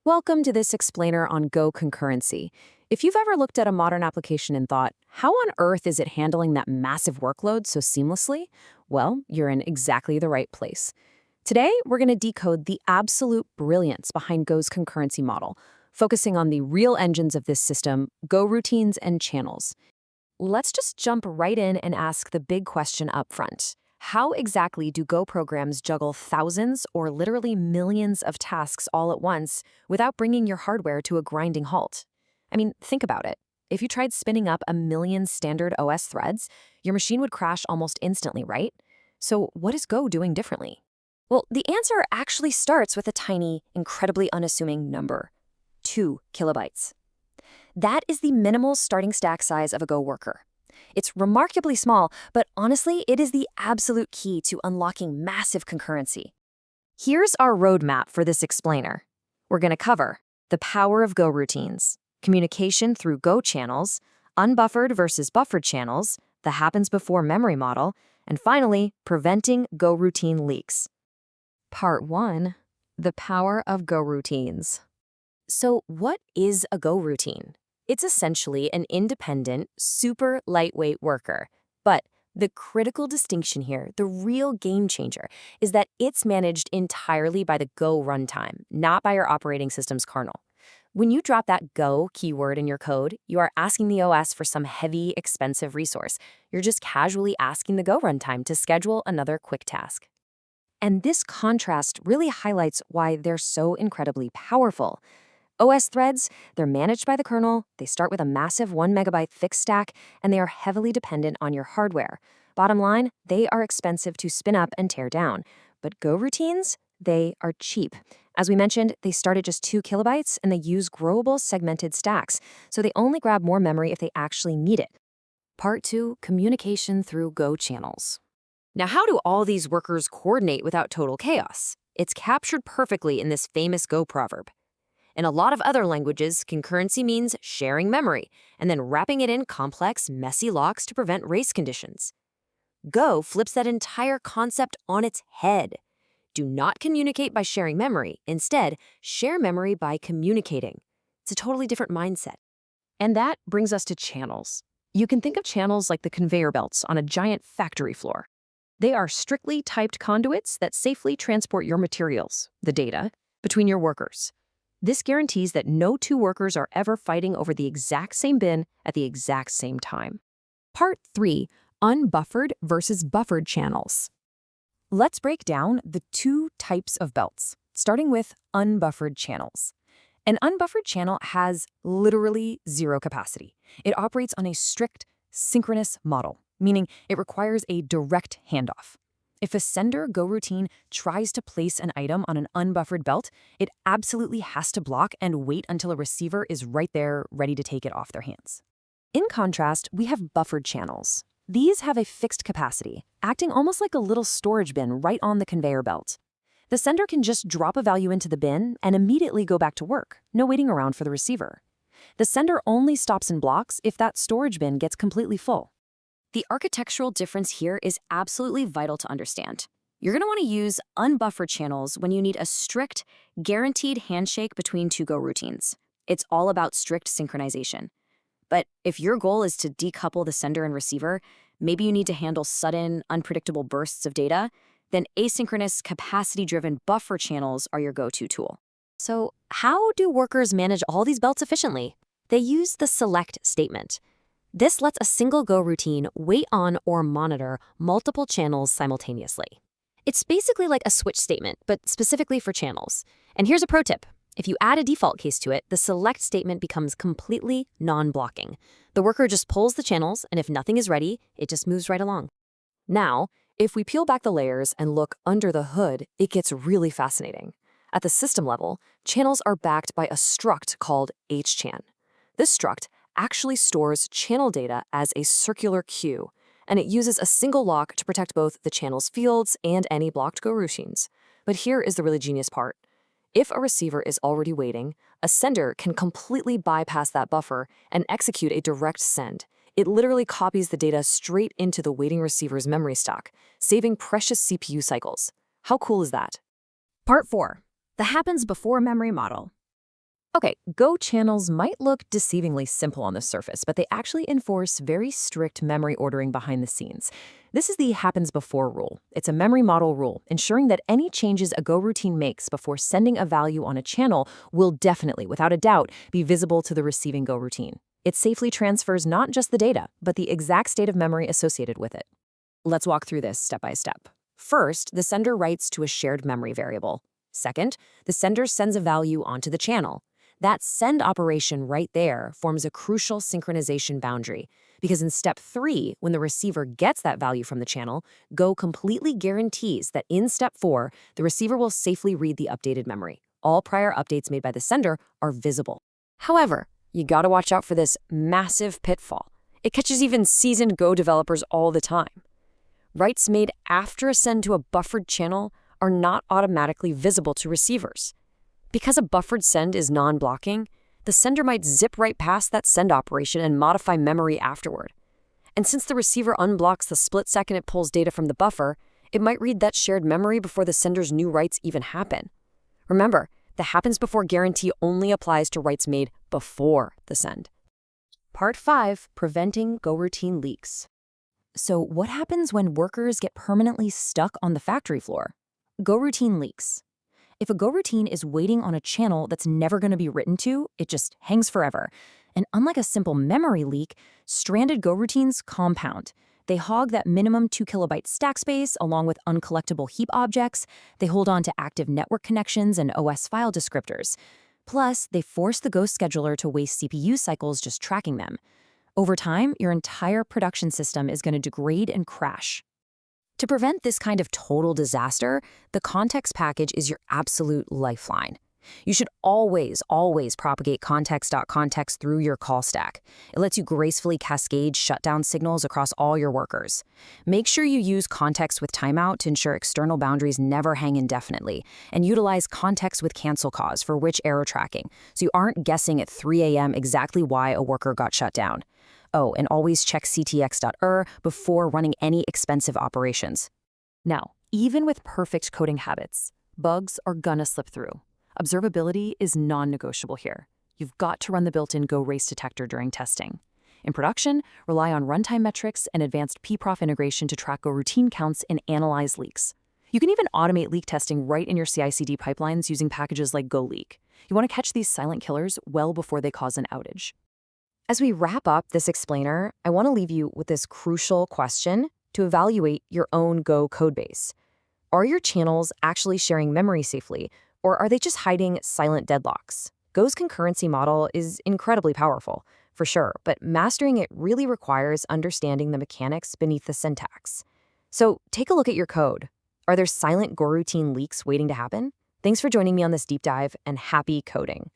Welcome to this explainer on Go concurrency. If you've ever looked at a modern application and thought, how on earth is it handling that massive workload so seamlessly? Well, you're in exactly the right place. Today, we're going to decode the absolute brilliance behind Go's concurrency model, focusing on the real engines of this system, Goroutines and Channels. Let's just jump right in and ask the big question up front. How exactly do Go programs juggle thousands or literally millions of tasks all at once without bringing your hardware to a grinding halt? I mean, think about it. If you tried spinning up a million standard OS threads, your machine would crash almost instantly, right? So what is Go doing differently? Well, the answer actually starts with a tiny, incredibly unassuming number: 2 kilobytes. That is the minimal starting stack size of a Go worker. It's remarkably small, but honestly, it is the absolute key to unlocking massive concurrency. Here's our roadmap for this explainer. We're going to cover the power of Go routines, communication through Go channels, unbuffered versus buffered channels, the happens before memory model, and finally, preventing Go routine leaks. Part 1. The power of Go routines. So what is a Go routine? It's essentially an independent, super lightweight worker. But the critical distinction here, the real game changer, is that it's managed entirely by the Go runtime, not by your operating system's kernel. When you drop that Go keyword in your code, you are asking the OS for some heavy, expensive resource. You're just casually asking the Go runtime to schedule another quick task. And this contrast really highlights why they're so incredibly powerful. OS threads, they're managed by the kernel, they start with a massive 1 megabyte fixed stack, and they are heavily dependent on your hardware. Bottom line, they are expensive to spin up and tear down. But Go routines, they are cheap. As we mentioned, they start at just 2 kilobytes, and they use growable segmented stacks, so they only grab more memory if they actually need it. Part 2, communication through Go channels. Now, how do all these workers coordinate without total chaos? It's captured perfectly in this famous Go proverb. In a lot of other languages, concurrency means sharing memory and then wrapping it in complex, messy locks to prevent race conditions. Go flips that entire concept on its head. Do not communicate by sharing memory. Instead, share memory by communicating. It's a totally different mindset. And that brings us to channels. You can think of channels like the conveyor belts on a giant factory floor. They are strictly typed conduits that safely transport your materials, the data, between your workers. This guarantees that no two workers are ever fighting over the exact same bin at the exact same time. Part 3. Unbuffered versus buffered channels. Let's break down the two types of belts, starting with unbuffered channels. An unbuffered channel has literally zero capacity. It operates on a strict synchronous model, meaning it requires a direct handoff. If a sender Go routine tries to place an item on an unbuffered belt, it absolutely has to block and wait until a receiver is right there ready to take it off their hands. In contrast, we have buffered channels. These have a fixed capacity, acting almost like a little storage bin right on the conveyor belt. The sender can just drop a value into the bin and immediately go back to work, no waiting around for the receiver. The sender only stops and blocks if that storage bin gets completely full. The architectural difference here is absolutely vital to understand. You're going to want to use unbuffered channels when you need a strict, guaranteed handshake between two Go routines. It's all about strict synchronization. But if your goal is to decouple the sender and receiver, maybe you need to handle sudden, unpredictable bursts of data, then asynchronous, capacity-driven buffer channels are your go-to tool. So how do workers manage all these belts efficiently? They use the select statement. This lets a single Go routine wait on or monitor multiple channels simultaneously. It's basically like a switch statement, but specifically for channels. And here's a pro tip. If you add a default case to it, the select statement becomes completely non-blocking. The worker just pulls the channels, and if nothing is ready, it just moves right along. Now, if we peel back the layers and look under the hood, it gets really fascinating. At the system level, channels are backed by a struct called hchan. This struct actually stores channel data as a circular queue, and it uses a single lock to protect both the channel's fields and any blocked Go routines. But here is the really genius part. If a receiver is already waiting, a sender can completely bypass that buffer and execute a direct send. It literally copies the data straight into the waiting receiver's memory stock, saving precious CPU cycles. How cool is that? Part 4. The happens before memory model. Okay, Go channels might look deceivingly simple on the surface, but they actually enforce very strict memory ordering behind the scenes. This is the happens before rule. It's a memory model rule, ensuring that any changes a Go routine makes before sending a value on a channel will definitely, without a doubt, be visible to the receiving Go routine. It safely transfers not just the data, but the exact state of memory associated with it. Let's walk through this step by step. First, the sender writes to a shared memory variable. Second, the sender sends a value onto the channel. That send operation right there forms a crucial synchronization boundary, because in step 3, when the receiver gets that value from the channel, Go completely guarantees that in step 4, the receiver will safely read the updated memory. All prior updates made by the sender are visible. However, you gotta watch out for this massive pitfall. It catches even seasoned Go developers all the time. Writes made after a send to a buffered channel are not automatically visible to receivers. Because a buffered send is non-blocking, the sender might zip right past that send operation and modify memory afterward. And since the receiver unblocks the split second it pulls data from the buffer, it might read that shared memory before the sender's new writes even happen. Remember, the happens before guarantee only applies to writes made before the send. Part 5, Preventing Go routine leaks. So what happens when workers get permanently stuck on the factory floor? Go routine leaks. If a Go routine is waiting on a channel that's never going to be written to, it just hangs forever. And unlike a simple memory leak, stranded Go routines compound. They hog that minimum 2 kilobyte stack space along with uncollectible heap objects. They hold on to active network connections and OS file descriptors. Plus, they force the Go scheduler to waste CPU cycles just tracking them. Over time, your entire production system is going to degrade and crash. To prevent this kind of total disaster, the context package is your absolute lifeline. You should always propagate context.context through your call stack. It lets you gracefully cascade shutdown signals across all your workers. Make sure you use context with timeout to ensure external boundaries never hang indefinitely, and utilize context with cancel cause for which error tracking, so you aren't guessing at 3 a.m. exactly why a worker got shut down. Oh, and always check ctx.er before running any expensive operations. Now, even with perfect coding habits, bugs are gonna slip through. Observability is non-negotiable here. You've got to run the built-in Go race detector during testing. In production, rely on runtime metrics and advanced pprof integration to track Go routine counts and analyze leaks. You can even automate leak testing right in your CI/CD pipelines using packages like GoLeak. You want to catch these silent killers well before they cause an outage. As we wrap up this explainer, I want to leave you with this crucial question to evaluate your own Go codebase. Are your channels actually sharing memory safely, or are they just hiding silent deadlocks? Go's concurrency model is incredibly powerful, for sure, but mastering it really requires understanding the mechanics beneath the syntax. So take a look at your code. Are there silent Go routine leaks waiting to happen? Thanks for joining me on this deep dive, and happy coding.